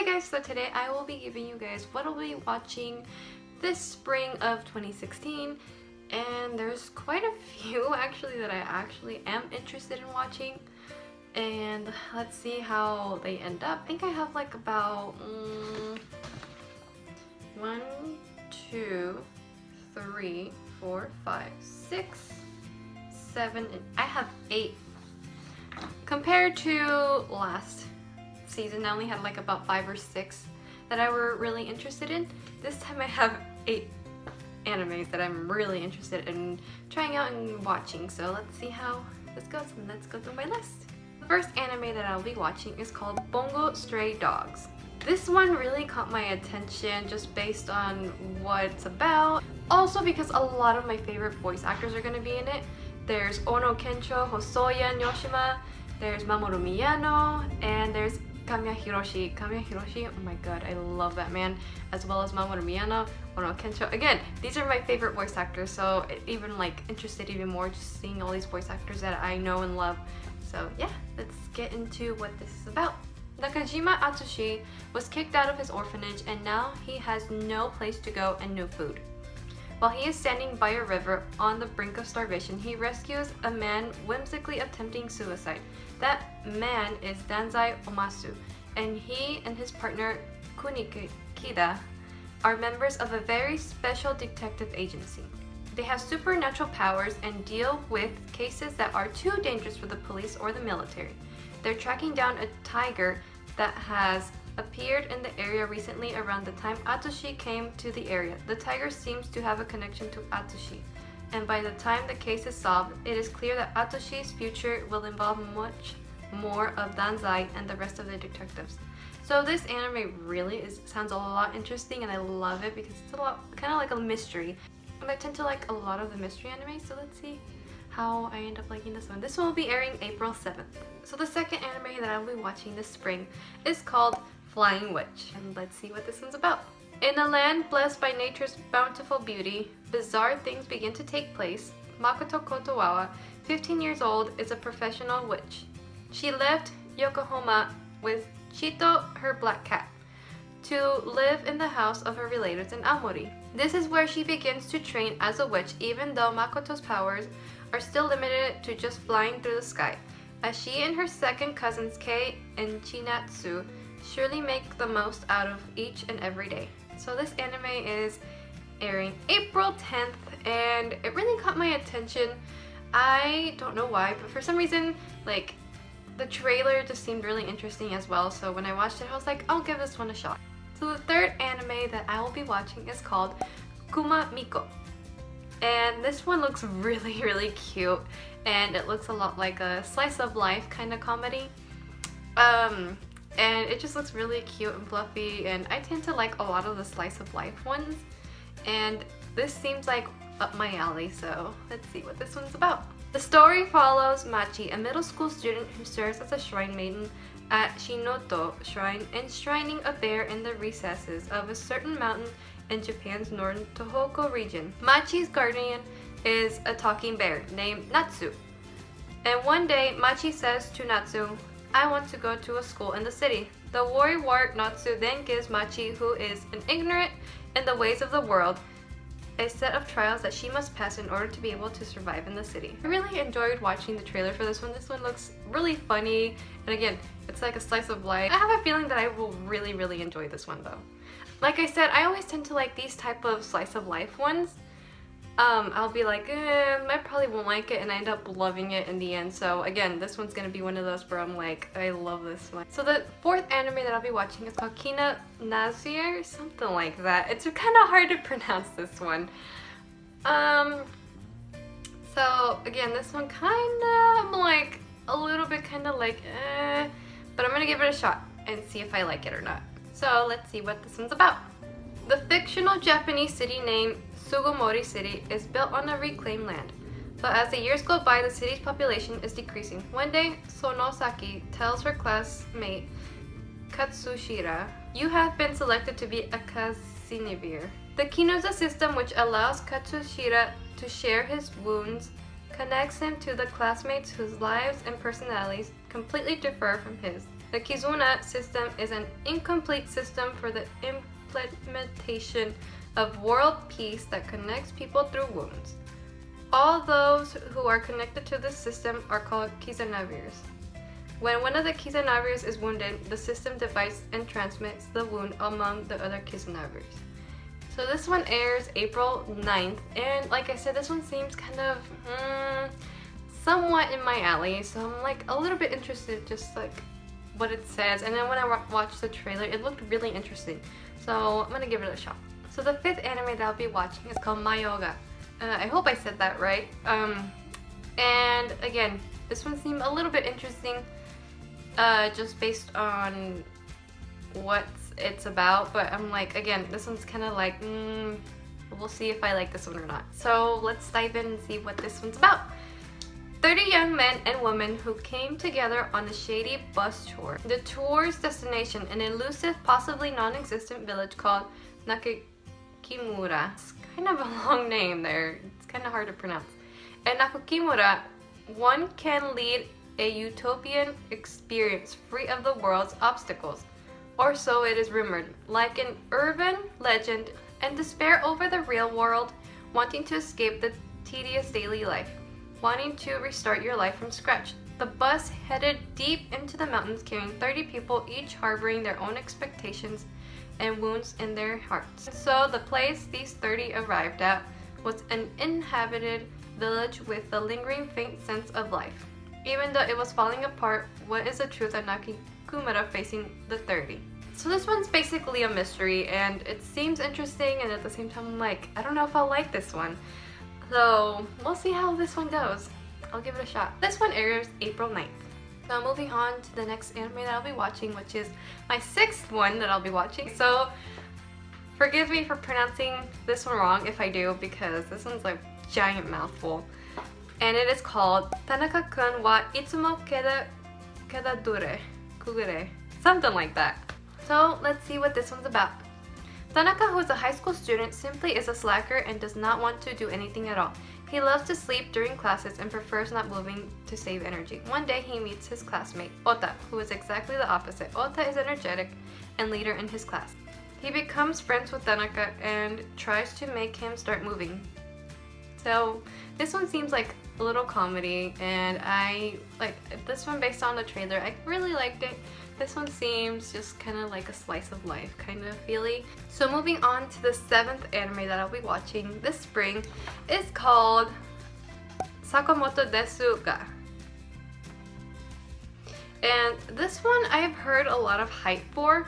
Hey guys, so today I will be giving you guys what I'll be watching this spring of 2016, and there's quite a few actually that I actually am interested in watching, and let's see how they end up. I think I have like about 1, 2, 3, 4, 5, 6, 7, and I have 8 compared to last season. I only had like about 5 or 6 that I were really interested in. This time I have 8 animes that I'm really interested in trying out and watching. So let's see how this goes, and let's go through my list. The first anime that I'll be watching is called Bungle Stray Dogs. This one really caught my attention just based on what it's about. Also because a lot of my favorite voice actors are going to be in it. There's Ono Kencho, Hosoya Yoshima, there's Mamoru Miyano, and there's Kamiya Hiroshi. Kamiya Hiroshi, oh my god, I love that man. As well as Mamoru Miyano, Ono Kencho. Again, these are my favorite voice actors, so even like interested even more just seeing all these voice actors that I know and love. So yeah, let's get into what this is about. Nakajima Atsushi was kicked out of his orphanage, and now he has no place to go and no food. While he is standing by a river on the brink of starvation, he rescues a man whimsically attempting suicide. That man is Danzai Omasu, and he and his partner Kunikida are members of a very special detective agency. They have supernatural powers and deal with cases that are too dangerous for the police or the military. They're tracking down a tiger that has appeared in the area recently around the time Atsushi came to the area. The tiger seems to have a connection to Atsushi, and by the time the case is solved, it is clear that Atsushi's future will involve much more of Danzai and the rest of the detectives. So this anime really sounds a lot interesting, and I love it because it's a lot kind of like a mystery. And I tend to like a lot of the mystery anime, so let's see how I end up liking this one. This one will be airing April 7th. So the second anime that I'll be watching this spring is called Flying Witch, and let's see what this one's about. In a land blessed by nature's bountiful beauty, bizarre things begin to take place. Makoto Kotowawa, 15 years old, is a professional witch. She left Yokohama with Chito, her black cat, to live in the house of her relatives in Aomori. This is where she begins to train as a witch, even though Makoto's powers are still limited to just flying through the sky, as she and her second cousins Kei and Chinatsu surely make the most out of each and every day. So this anime is airing April 10th, and it really caught my attention. I don't know why, but for some reason, like, the trailer just seemed really interesting as well, so when I watched it I was like, I'll give this one a shot. So the third anime that I will be watching is called Kuma Miko, and this one looks really cute, and it looks a lot like a slice of life kind of comedy. And it just looks really cute and fluffy, and I tend to like a lot of the slice of life ones, and this seems like up my alley, so let's see what this one's about. The story follows Machi, a middle school student who serves as a shrine maiden at Shinoto Shrine, enshrining a bear in the recesses of a certain mountain in Japan's northern Tohoku region. Machi's guardian is a talking bear named Natsu, and one day Machi says to Natsu, "I want to go to a school in the city." The worrywart Natsu then gives Machi, who is an ignorant in the ways of the world, a set of trials that she must pass in order to be able to survive in the city. I really enjoyed watching the trailer for this one. This one looks really funny, and again, it's like a slice of life. I have a feeling that I will really enjoy this one though. Like I said, I always tend to like these type of slice of life ones. I'll be like, I probably won't like it, and I end up loving it in the end. So again, this one's gonna be one of those where I'm like, I love this one. So the fourth anime that I'll be watching is called Kina Nazir, something like that. It's kind of hard to pronounce this one. So again, this one I'm like a little bit but I'm gonna give it a shot and see if I like it or not. So let's see what this one's about. The fictional Japanese city named Sugomori City is built on a reclaimed land, but as the years go by, the city's population is decreasing. One day, Sonosaki tells her classmate Katsushira, "You have been selected to be a Kazinibir." The Kinuza system, which allows Katsushira to share his wounds, connects him to the classmates whose lives and personalities completely differ from his. The Kizuna system is an incomplete system for the implementation of world peace that connects people through wounds. All those who are connected to this system are called Kisa No Beers. When one of the Kisa No Beers is wounded, the system divides and transmits the wound among the other Kisa No Beers. So this one airs April 9th, and like I said, this one seems kind of somewhat in my alley, so I'm like a little bit interested just like what it says. And then when I watched the trailer, it looked really interesting, so I'm gonna give it a shot. So the 5th anime that I'll be watching is called My Yoga. I hope I said that right. And again, this one seemed a little bit interesting, just based on what it's about, but I'm like, again, this one's kind of like, we'll see if I like this one or not. So let's dive in and see what this one's about. 30 young men and women who came together on a shady bus tour. The tour's destination, an elusive, possibly non-existent village called Nucky. It's kind of a long name there. It's kind of hard to pronounce. At Nakukimura, one can lead a utopian experience free of the world's obstacles. Or so it is rumored. Like an urban legend and despair over the real world, wanting to escape the tedious daily life, wanting to restart your life from scratch. The bus headed deep into the mountains, carrying 30 people, each harboring their own expectations and wounds in their hearts. So the place these 30 arrived at was an inhabited village with a lingering faint sense of life. Even though it was falling apart, what is the truth of Nakikumura facing the 30? So this one's basically a mystery, and it seems interesting, and at the same time I'm like, I don't know if I'll like this one. So we'll see how this one goes. I'll give it a shot. This one airs April 9th. Now moving on to the next anime that I'll be watching, which is my 6th one that I'll be watching. So forgive me for pronouncing this one wrong if I do, because this one's like a giant mouthful. And it is called Tanaka-kun wa itsumo kedadure kugure. Something like that. So let's see what this one's about. Tanaka, who is a high school student, simply is a slacker and does not want to do anything at all. He loves to sleep during classes and prefers not moving to save energy. One day he meets his classmate, Ota, who is exactly the opposite. Ota is energetic and leader in his class. He becomes friends with Tanaka and tries to make him start moving. So this one seems like a little comedy, and I like this one based on the trailer. I really liked it. This one seems just kind of like a slice of life kind of feely. So moving on to the 7th anime that I'll be watching this spring is called Sakamoto Desuka. And this one I've heard a lot of hype for.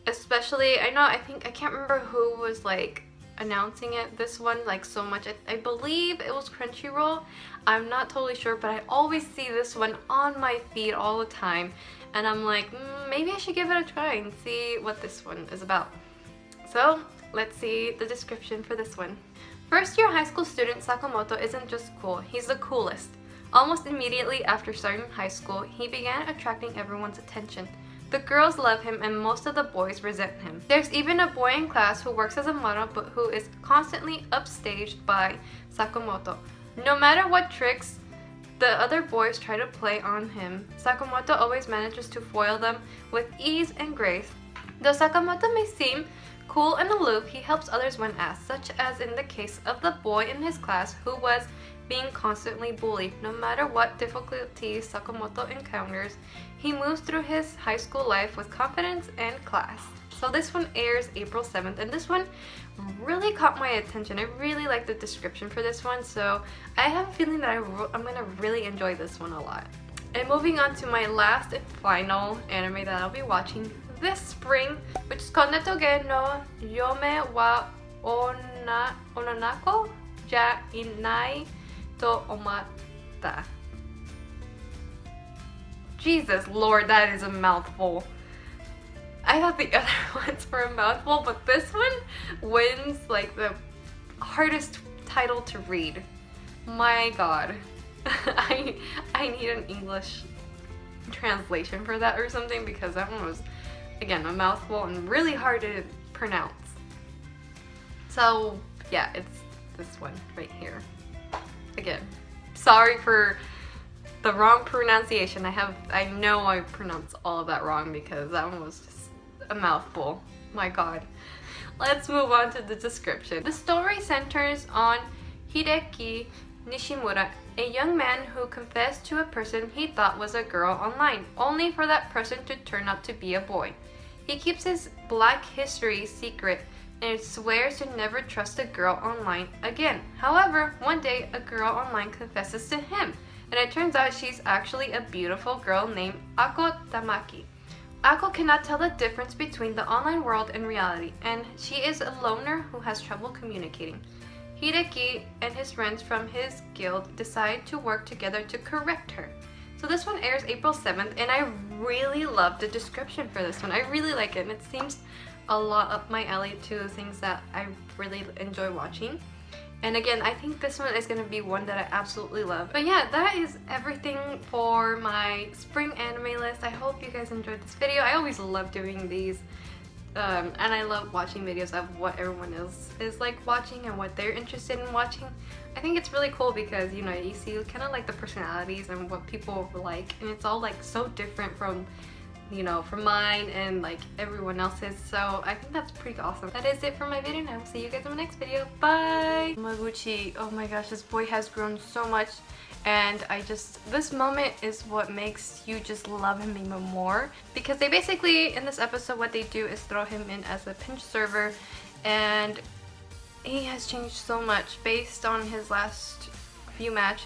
Especially, I can't remember who was like announcing it, this one, like so much. I believe it was Crunchyroll. I'm not totally sure, but I always see this one on my feed all the time, and I'm like, maybe I should give it a try and see what this one is about. So let's see the description for this one. First year high school student Sakamoto isn't just cool, he's the coolest. Almost immediately after starting high school, he began attracting everyone's attention. The girls love him and most of the boys resent him. There's even a boy in class who works as a model but who is constantly upstaged by Sakamoto. No matter what tricks the other boys try to play on him, Sakamoto always manages to foil them with ease and grace. Though Sakamoto may seem cool and aloof, he helps others when asked, such as in the case of the boy in his class who was being constantly bullied. No matter what difficulties Sakamoto encounters, he moves through his high school life with confidence and class. So this one airs April 7th, and this one really caught my attention. I really like the description for this one, so I have a feeling that I'm gonna really enjoy this one a lot. And moving on to my last and final anime that I'll be watching this spring, which is called Netoge no Yome wa Ononako ja Inai to Omata. Jesus Lord, that is a mouthful. I thought the other ones were a mouthful, but this one wins like the hardest title to read. My god. I need an English translation for that or something, because that one was, again, a mouthful and really hard to pronounce. So yeah, it's this one right here. Again, sorry for the wrong pronunciation. I know I pronounced all of that wrong because that one was just a mouthful. My god. Let's move on to the description. The story centers on Hideki Nishimura, a young man who confessed to a person he thought was a girl online, only for that person to turn out to be a boy. He keeps his black history secret and swears to never trust a girl online again. However, one day a girl online confesses to him, and it turns out she's actually a beautiful girl named Ako Tamaki. Ako cannot tell the difference between the online world and reality, and she is a loner who has trouble communicating. Hideki and his friends from his guild decide to work together to correct her. So this one airs April 7th, and I really love the description for this one. I really like it, and it seems a lot up my alley to things that I really enjoy watching. And again, I think this one is going to be one that I absolutely love. But yeah, that is everything for my spring anime list. I hope you guys enjoyed this video. I always love doing these. And I love watching videos of what everyone else is like watching and what they're interested in watching. I think it's really cool because, you know, you see kind of like the personalities and what people like, and it's all like so different from, you know, from mine and like everyone else's. So I think that's pretty awesome. That is it for my video, and I will see you guys in my next video. Bye! Maguchi, oh my gosh, this boy has grown so much, and this moment is what makes you just love him even more, because they basically, in this episode, what they do is throw him in as a pinch server, and he has changed so much based on his last few matches.